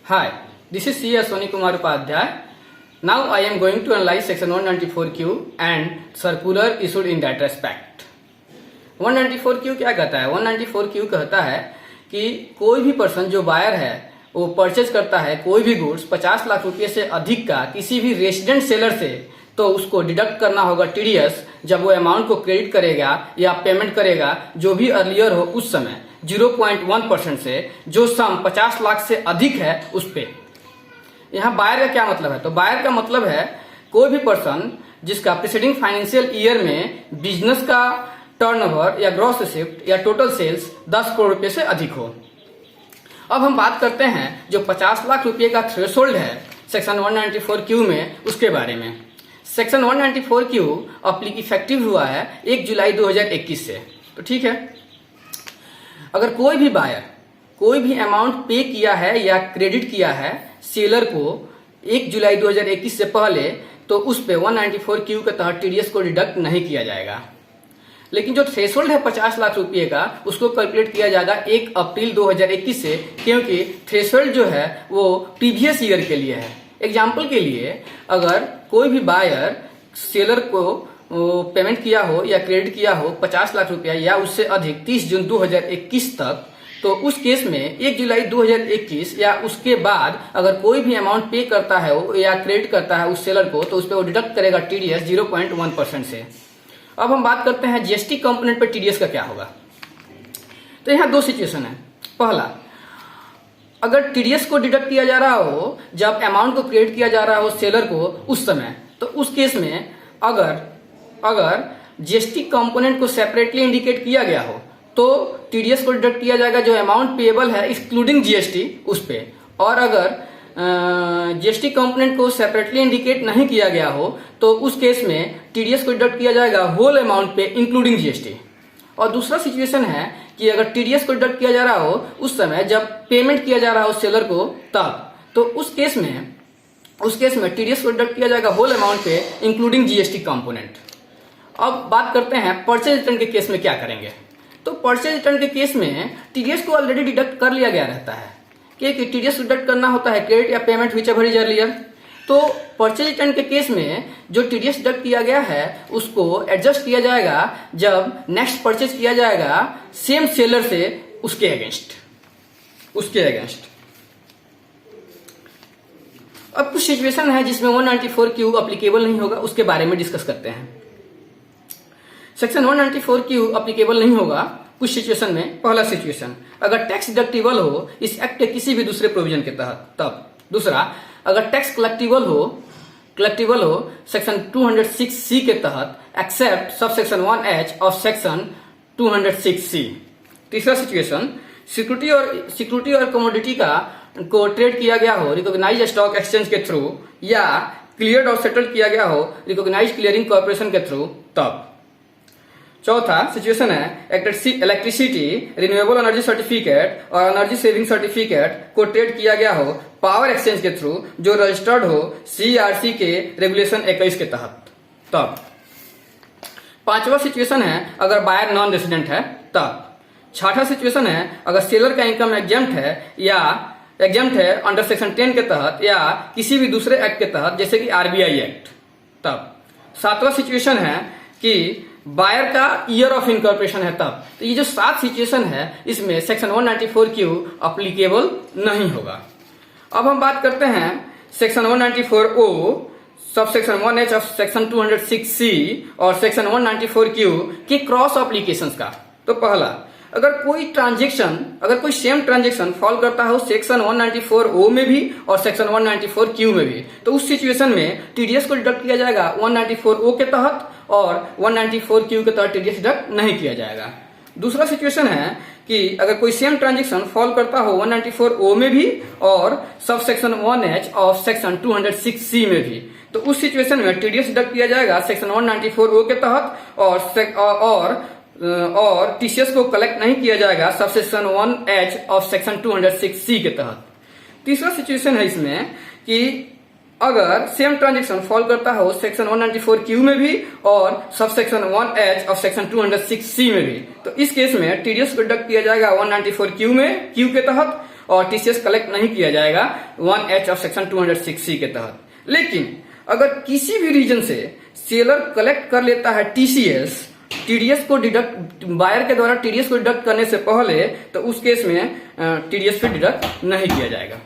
Hi, this is C. S. Soni Kumar Upadhyay. Now I am going to analyze section 194Q and circular issued in that respect. 194Q क्या कहता है? 194Q कहता है कि कोई भी पर्सन जो बायर है वो परचेज करता है कोई भी गुड्स 50 लाख रुपए से अधिक का किसी भी रेसिडेंट सेलर से, तो उसको डिडक्ट करना होगा टीडीएस जब वो अमाउंट को क्रेडिट करेगा या पेमेंट करेगा जो भी अर्लियर हो उस समय 0.1% से जो सम 50 लाख से अधिक है उस पे। यहाँ बायर का क्या मतलब है? तो बायर का मतलब है कोई भी पर्सन जिसका प्रीसीडिंग फाइनेंशियल ईयर में बिजनेस का टर्नओवर या ग्रॉस रिसिप्ट या टोटल सेल्स 10 करोड़ रुपए से अधिक हो। अब हम बात करते हैं जो 50 लाख रुपए का थ्रेशोल्ड है सेक्शन 194Q में, उसके बारे में। सेक्शन 194Q इफेक्टिव हुआ है 1 जुलाई 2021 से। तो ठीक है, अगर कोई भी बायर कोई भी अमाउंट पे किया है या क्रेडिट किया है सेलर को 1 जुलाई 2021 से पहले, तो उस पे 194Q के तहत टीडीएस को डिडक्ट नहीं किया जाएगा। लेकिन जो थ्रेशोल्ड है 50 लाख रुपए का, उसको कैलकुलेट किया जाएगा 1 अप्रैल 2021 से, क्योंकि थ्रेशोल्ड जो है वो प्रीवियस ईयर के लिए है। एग्जाम्पल के लिए, अगर कोई भी बायर सेलर को पेमेंट किया हो या क्रेडिट किया हो 50 लाख रुपया या उससे अधिक 30 जून 2021 तक, तो उस केस में 1 जुलाई 2021 या उसके बाद अगर कोई भी अमाउंट पे करता है या क्रेडिट करता है उस सेलर को, तो उस पर वो डिडक्ट करेगा टीडीएस 0.1% से। अब हम बात करते हैं जीएसटी कंपोनेंट पर टीडीएस का क्या होगा। तो यहाँ दो सिचुएशन है। पहला, अगर टीडीएस को डिडक्ट किया जा रहा हो जब अमाउंट को क्रेडिट किया जा रहा हो सेलर को उस समय, तो उस केस में अगर जीएसटी कंपोनेंट को सेपरेटली इंडिकेट किया गया हो तो टीडीएस को डिडक्ट किया जाएगा जो अमाउंट पेएबल है एक्सक्लूडिंग जीएसटी उस पे। और अगर जीएसटी कंपोनेंट को सेपरेटली इंडिकेट नहीं किया गया हो तो उस केस में टीडीएस को डिडक्ट किया जाएगा होल अमाउंट पे इंक्लूडिंग जीएसटी। और दूसरा सिचुएशन है कि अगर टीडीएस को डिडक्ट किया जा रहा हो उस समय जब पेमेंट किया जा रहा हो सेलर को तब, तो उस केस में टीडीएस को डिडक्ट किया जाएगा होल अमाउंट पे इंक्लूडिंग जीएसटी कंपोनेंट। अब बात करते हैं परचेज रिटर्न के केस में क्या करेंगे। तो परचेज रिटर्न के केस में टीडीएस को ऑलरेडी डिडक्ट कर लिया गया रहता है, क्योंकि टीडीएस डिडक्ट करना होता है क्रेडिट या payment which ever is earlier. तो परचेज रिटर्न के केस में जो टीडीएस डिडक्ट किया गया है उसको एडजस्ट किया जाएगा जब नेक्स्ट परचेज किया जाएगा सेम सेलर से उसके अगेंस्ट। अब कुछ सिचुएशन है जिसमें 194Q अप्लीकेबल नहीं होगा, उसके बारे में डिस्कस करते हैं। सेक्शन 194Q अप्लीकेबल नहीं होगा कुछ सिचुएशन में। पहला सिचुएशन, अगर टैक्स डिडक्टिबल हो इस एक्ट के किसी भी दूसरे प्रोविजन के तहत, तब। दूसरा, अगर टैक्स कलेक्टिबल हो सेक्शन 206C के तहत accept sub section 1H of section 206C। तीसरा सिचुएशन, सिक्योरिटी और कमोडिटी को ट्रेड किया गया हो रिकॉग्नाइज्ड स्टॉक एक्सचेंज के थ्रू या क्लियर्ड और सेटल्ड किया गया हो रिकॉग्नाइज्ड क्लियरिंग कॉर्पोरेशन के थ्रू, तब। चौथा सिचुएशन है, इलेक्ट्रिसिटी, रिन्यूएबल एनर्जी सर्टिफिकेट और एनर्जी सेविंग सर्टिफिकेट को ट्रेड किया गया हो पावर एक्सचेंज के थ्रू जो रजिस्टर्ड हो सीआरसी के रेगुलेशन 21 के तहत, तब। पांचवा सिचुएशन है, अगर बायर नॉन रेसिडेंट है, तब। छठा सिचुएशन है, अगर सेलर का इनकम एग्जेम्प्ट है अंडर सेक्शन 10 के तहत या किसी भी दूसरे एक्ट के तहत जैसे कि आरबीआई एक्ट, तब। सातवां सिचुएशन है कि बायर का ईयर ऑफ इनकॉर्पोरेशन है, तब। तो ये जो 7 सिचुएशन है इसमें सेक्शन 194Q अप्लीकेबल नहीं होगा। अब हम बात करते हैं section 194O sub section 1H of section 206C और सेक्शन 194Q के क्रॉस एप्लीकेशंस का। तो पहला, अगर कोई सेम ट्रांजेक्शन फॉल करता हो सेक्शन 194O में भी और सेक्शन 194Q में भी, तो उस सिचुएशन में टीडीएस को डिडक्ट किया जाएगा 194O के तहत और 194Q के तहत टीडीएस डिडक्ट नहीं किया जाएगा। दूसरा सिचुएशन है कि अगर कोई सेम ट्रांजेक्शन फॉल करता हो 194O में भी और sub section 1H of section 206C में भी, तो उस सिचुएशन में टीडीएस डिडक्ट किया जाएगा सेक्शन 194O के तहत और टीसीएस को कलेक्ट नहीं किया जाएगा sub section 1H of section 206C के तहत। तीसरा सिचुएशन है इसमें कि अगर सेम ट्रांजेक्शन फॉल करता हो सेक्शन 194Q में भी और sub section 1H of section 206C में भी, तो इस केस में टीडीएस को डिडक्ट किया जाएगा 194Q के तहत और टीसीएस कलेक्ट नहीं किया जाएगा 1H ऑफ सेक्शन 206C के तहत। लेकिन अगर किसी भी रीजन से सेलर कलेक्ट कर लेता है टीडीएस को डिडक्ट, बायर के द्वारा टीडीएस को डिडक्ट करने से पहले, तो उस केस में टीडीएस फिर डिडक्ट नहीं किया जाएगा।